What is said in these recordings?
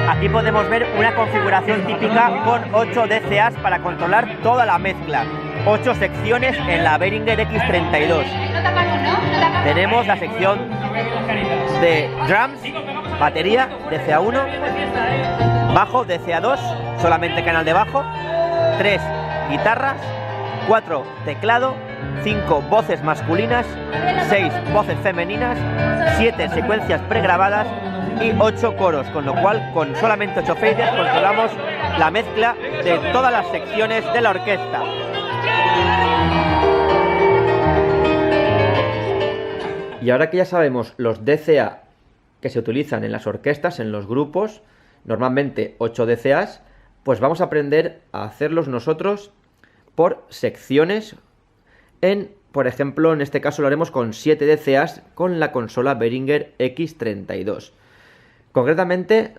Aquí podemos ver una configuración típica con 8 DCAs para controlar toda la mezcla. 8 secciones en la Behringer X32. Tenemos la sección de drums, batería, DCA1, bajo, DCA2, solamente canal de bajo, 3 guitarras, 4 teclado, 5 voces masculinas, 6 voces femeninas, 7 secuencias pregrabadas y 8 coros, con lo cual con solamente 8 faders controlamos la mezcla de todas las secciones de la orquesta. Y ahora que ya sabemos los DCA que se utilizan en las orquestas, en los grupos, normalmente 8 DCAs, pues vamos a aprender a hacerlos nosotros por secciones por ejemplo, en este caso lo haremos con 7 DCAs con la consola Behringer X32. Concretamente,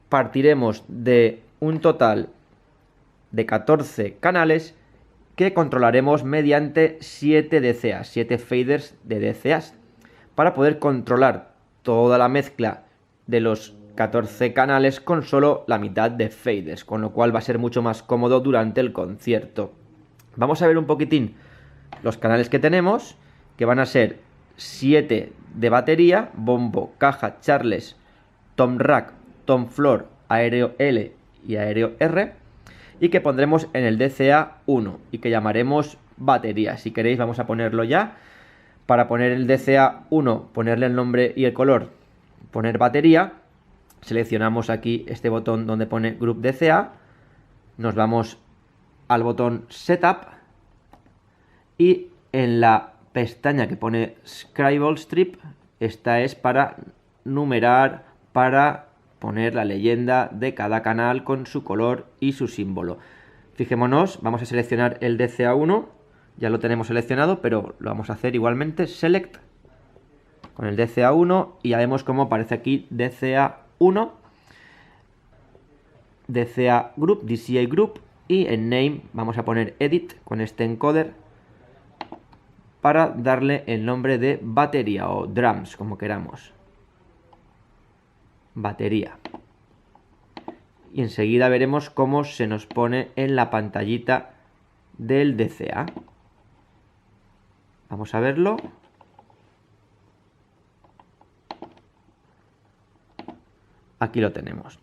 partiremos de un total de 14 canales que controlaremos mediante 7 DCAs, 7 faders de DCAs, para poder controlar toda la mezcla de los 14 canales con solo la mitad de faders, con lo cual va a ser mucho más cómodo durante el concierto. Vamos a ver un poquitín los canales que tenemos, que van a ser 7 de batería, bombo, caja, charles, tom rack, tom floor, aéreo L y aéreo R, y que pondremos en el DCA 1 y que llamaremos batería. Si queréis vamos a ponerlo ya. Para poner el DCA 1, ponerle el nombre y el color, poner batería, seleccionamos aquí este botón donde pone Group DCA, nos vamos al botón Setup y en la pestaña que pone Scribble Strip, esta es para numerar, para poner la leyenda de cada canal con su color y su símbolo. Fijémonos, vamos a seleccionar el DCA1, ya lo tenemos seleccionado, pero lo vamos a hacer igualmente, Select, con el DCA1 y ya vemos cómo aparece aquí DCA1, DCA Group, DCA Group, y en Name vamos a poner Edit con este encoder para darle el nombre de batería o drums, como queramos. Batería. Y enseguida veremos cómo se nos pone en la pantallita del DCA. Vamos a verlo. Aquí lo tenemos.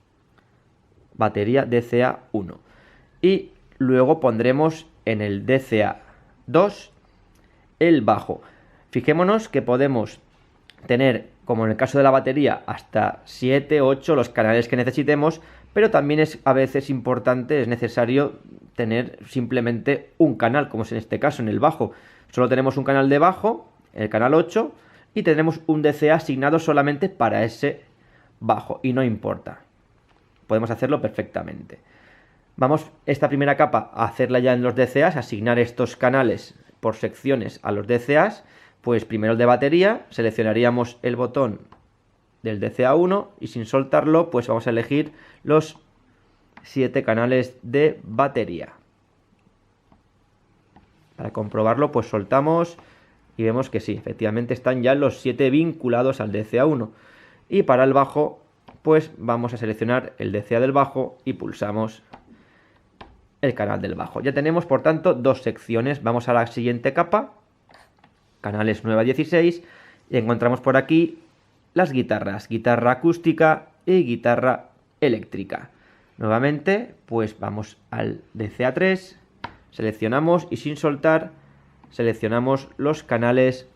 Batería DCA 1. Y luego pondremos en el DCA 2 el bajo. Fijémonos que podemos tener, como en el caso de la batería, hasta 7, 8 los canales que necesitemos, pero también es a veces importante, es necesario tener simplemente un canal, como es en este caso, en el bajo. Solo tenemos un canal de bajo, el canal 8, y tendremos un DCA asignado solamente para ese bajo, y no importa. Podemos hacerlo perfectamente. Vamos esta primera capa a hacerla ya en los DCAs, asignar estos canales por secciones a los DCAs. Pues primero el de batería, seleccionaríamos el botón del DCA1 y sin soltarlo pues vamos a elegir los 7 canales de batería. Para comprobarlo pues soltamos y vemos que sí, efectivamente están ya los 7 vinculados al DCA1. Y para el bajo pues vamos a seleccionar el DCA del bajo y pulsamos el canal del bajo. Ya tenemos por tanto 2 secciones. Vamos a la siguiente capa, canales 9 a 16, y encontramos por aquí las guitarras, guitarra acústica y guitarra eléctrica. Nuevamente pues vamos al DCA3, seleccionamos y sin soltar seleccionamos los canales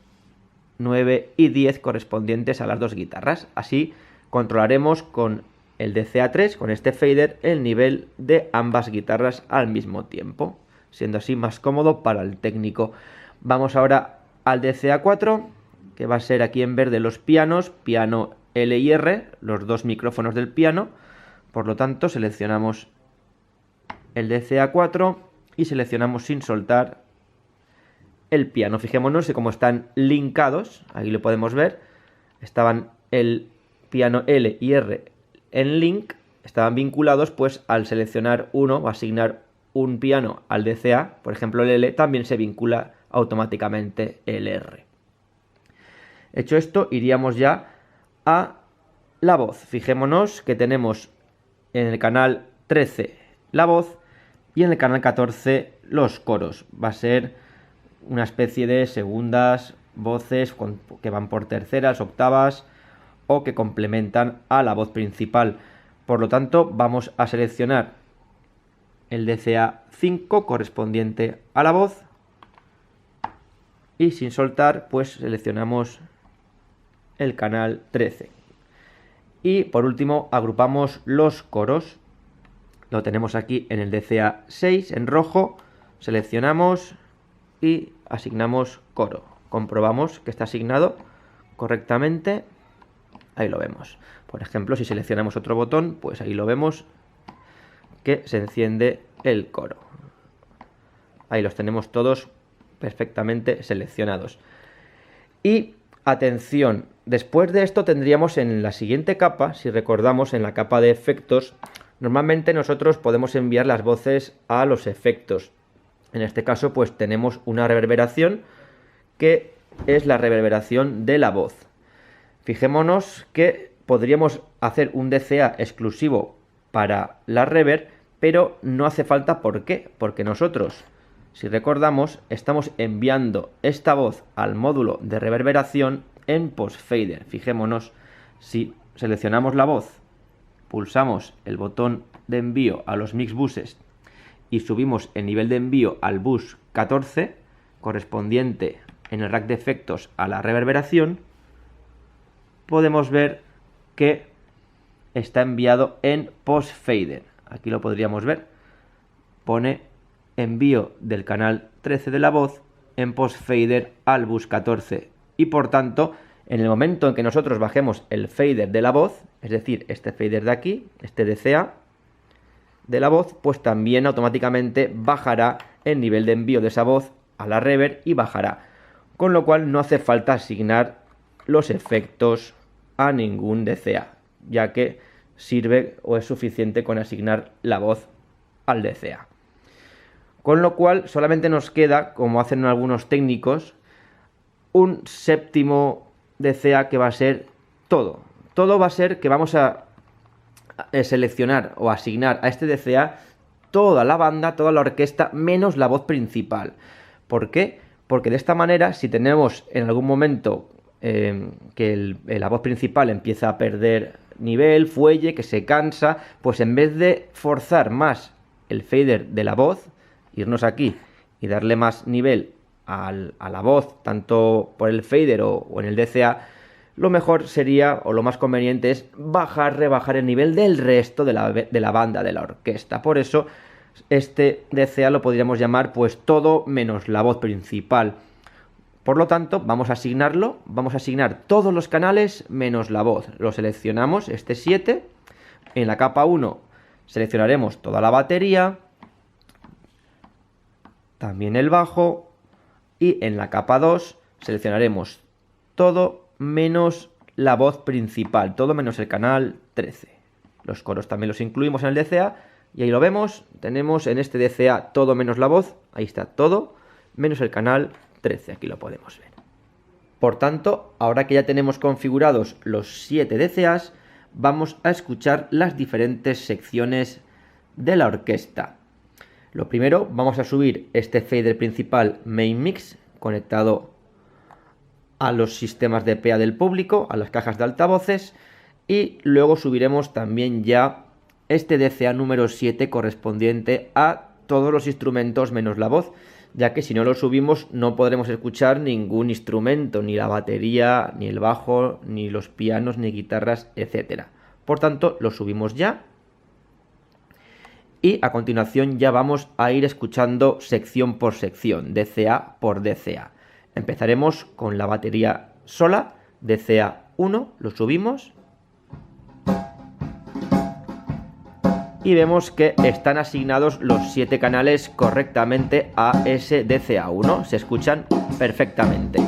9 y 10 correspondientes a las 2 guitarras. Así controlaremos con el DCA3, con este fader, el nivel de ambas guitarras al mismo tiempo, siendo así más cómodo para el técnico. Vamos ahora al DCA4, que va a ser aquí en verde los pianos, piano L y R, los 2 micrófonos del piano. Por lo tanto, seleccionamos el DCA4 y seleccionamos sin soltar el piano. Fijémonos de cómo están linkados, ahí lo podemos ver. Estaban el piano L y R en link, estaban vinculados, pues al seleccionar uno o asignar un piano al DCA, por ejemplo el L, también se vincula automáticamente el R. Hecho esto, iríamos ya a la voz. Fijémonos que tenemos en el canal 13 la voz y en el canal 14 los coros. Va a ser una especie de segundas voces que van por terceras, octavas o que complementan a la voz principal. Por lo tanto, vamos a seleccionar el DCA 5 correspondiente a la voz y sin soltar, pues seleccionamos el canal 13. Y por último, agrupamos los coros. Lo tenemos aquí en el DCA 6 en rojo, seleccionamos y asignamos coro. Comprobamos que está asignado correctamente. Ahí lo vemos. Por ejemplo, si seleccionamos otro botón, pues ahí lo vemos que se enciende el coro. Ahí los tenemos todos perfectamente seleccionados. Y atención, después de esto tendríamos en la siguiente capa, si recordamos, en la capa de efectos, normalmente nosotros podemos enviar las voces a los efectos. En este caso, pues tenemos una reverberación que es la reverberación de la voz. Fijémonos que podríamos hacer un DCA exclusivo para la reverb, pero no hace falta. ¿Por qué? Porque nosotros, si recordamos, estamos enviando esta voz al módulo de reverberación en post-fader. Fijémonos, si seleccionamos la voz, pulsamos el botón de envío a los mix buses y subimos el nivel de envío al bus 14, correspondiente en el rack de efectos a la reverberación, podemos ver que está enviado en post-fader. Aquí lo podríamos ver. Pone envío del canal 13 de la voz en post-fader al bus 14. Y por tanto, en el momento en que nosotros bajemos el fader de la voz, es decir, este fader de aquí, este DCA de la voz, pues también automáticamente bajará el nivel de envío de esa voz a la reverb y bajará. Con lo cual no hace falta asignar los efectos a ningún DCA, ya que sirve o es suficiente con asignar la voz al DCA. Con lo cual solamente nos queda, como hacen algunos técnicos, un séptimo DCA que va a ser todo. Todo va a ser que vamos a seleccionar o asignar a este DCA toda la banda, toda la orquesta, menos la voz principal. ¿Por qué? Porque de esta manera, si tenemos en algún momento que la voz principal empieza a perder nivel, fuelle, que se cansa, pues en vez de forzar más el fader de la voz, irnos aquí y darle más nivel a la voz, tanto por el fader o en el DCA, lo mejor sería, o lo más conveniente es rebajar el nivel del resto de la banda, de la orquesta. Por eso este DCA lo podríamos llamar pues todo menos la voz principal. Por lo tanto, vamos a asignarlo, vamos a asignar todos los canales menos la voz. Lo seleccionamos, este 7. En la capa 1 seleccionaremos toda la batería, también el bajo, y en la capa 2 seleccionaremos todo menos la voz principal, todo menos el canal 13. Los coros también los incluimos en el DCA y ahí lo vemos, tenemos en este DCA todo menos la voz, ahí está todo, menos el canal 13, aquí lo podemos ver. Por tanto, ahora que ya tenemos configurados los 7 DCAs, vamos a escuchar las diferentes secciones de la orquesta. Lo primero, vamos a subir este fader principal Main Mix conectado a los sistemas de PA del público, a las cajas de altavoces, y luego subiremos también ya este DCA número 7 correspondiente a todos los instrumentos menos la voz, ya que si no lo subimos no podremos escuchar ningún instrumento, ni la batería, ni el bajo, ni los pianos, ni guitarras, etc. Por tanto, lo subimos ya. Y a continuación ya vamos a ir escuchando sección por sección, DCA por DCA. Empezaremos con la batería sola, DCA 1, lo subimos. Y vemos que están asignados los 7 canales correctamente a ese DCA1. Se escuchan perfectamente.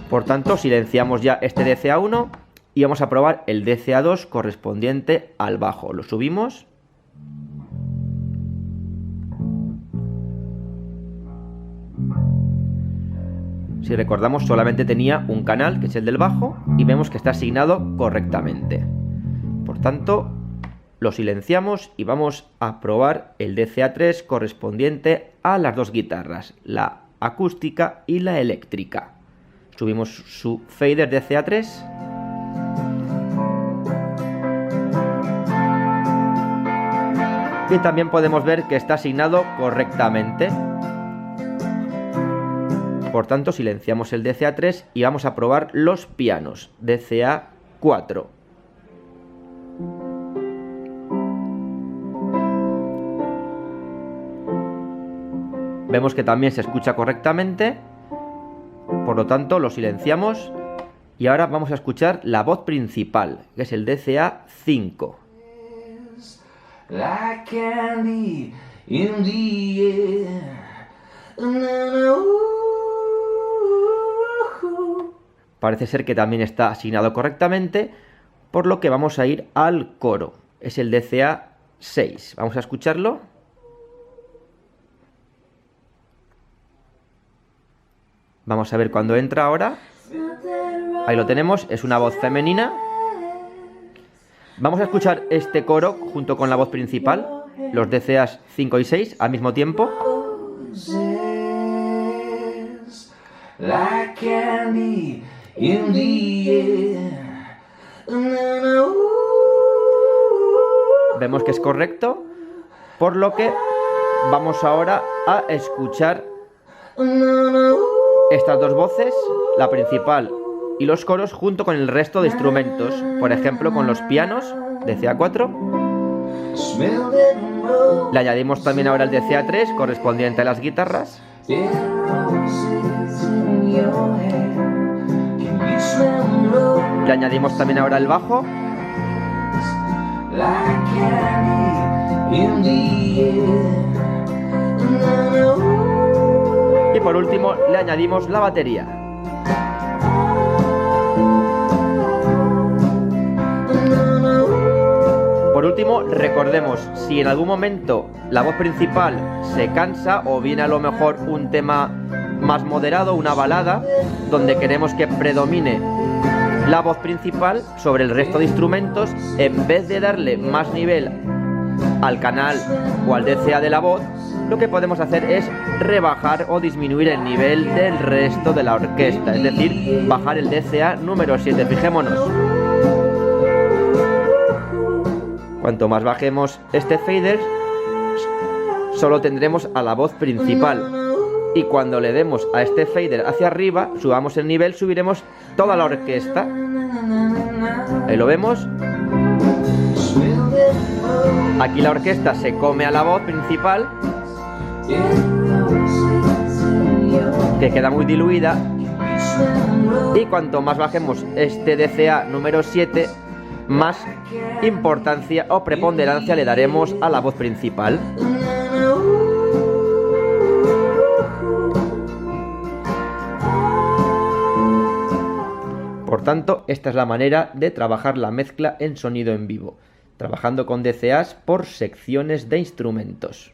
Por tanto, silenciamos ya este DCA1 y vamos a probar el DCA2 correspondiente al bajo. Lo subimos. Si recordamos, solamente tenía un canal, que es el del bajo, y vemos que está asignado correctamente. Por tanto, lo silenciamos y vamos a probar el DCA3 correspondiente a las dos guitarras, la acústica y la eléctrica. Subimos su fader DCA3. Y también podemos ver que está asignado correctamente. Por tanto, silenciamos el DCA3 y vamos a probar los pianos DCA4. Vemos que también se escucha correctamente, por lo tanto lo silenciamos y ahora vamos a escuchar la voz principal, que es el DCA5. Parece ser que también está asignado correctamente, por lo que vamos a ir al coro. Es el DCA6. Vamos a escucharlo. Vamos a ver cuando entra ahora. Ahí lo tenemos, es una voz femenina. Vamos a escuchar este coro junto con la voz principal, los DCAs 5 y 6 al mismo tiempo. Vemos que es correcto, por lo que vamos ahora a escuchar estas dos voces, la principal y los coros, junto con el resto de instrumentos, por ejemplo con los pianos DCA4. Le añadimos también ahora el DCA3 correspondiente a las guitarras. Le añadimos también ahora el bajo. Y por último le añadimos la batería. Por último, recordemos, si en algún momento la voz principal se cansa o viene a lo mejor un tema más moderado, una balada, donde queremos que predomine la voz principal sobre el resto de instrumentos, en vez de darle más nivel al canal o al DCA de la voz, lo que podemos hacer es rebajar o disminuir el nivel del resto de la orquesta, es decir, bajar el DCA número 7. Fijémonos. Cuanto más bajemos este fader, solo tendremos a la voz principal. Y cuando le demos a este fader hacia arriba, subamos el nivel, subiremos toda la orquesta. Ahí lo vemos. Aquí la orquesta se come a la voz principal, que queda muy diluida. Y cuanto más bajemos este DCA número 7, más importancia o preponderancia le daremos a la voz principal. Por tanto, esta es la manera de trabajar la mezcla en sonido en vivo, trabajando con DCAs por secciones de instrumentos.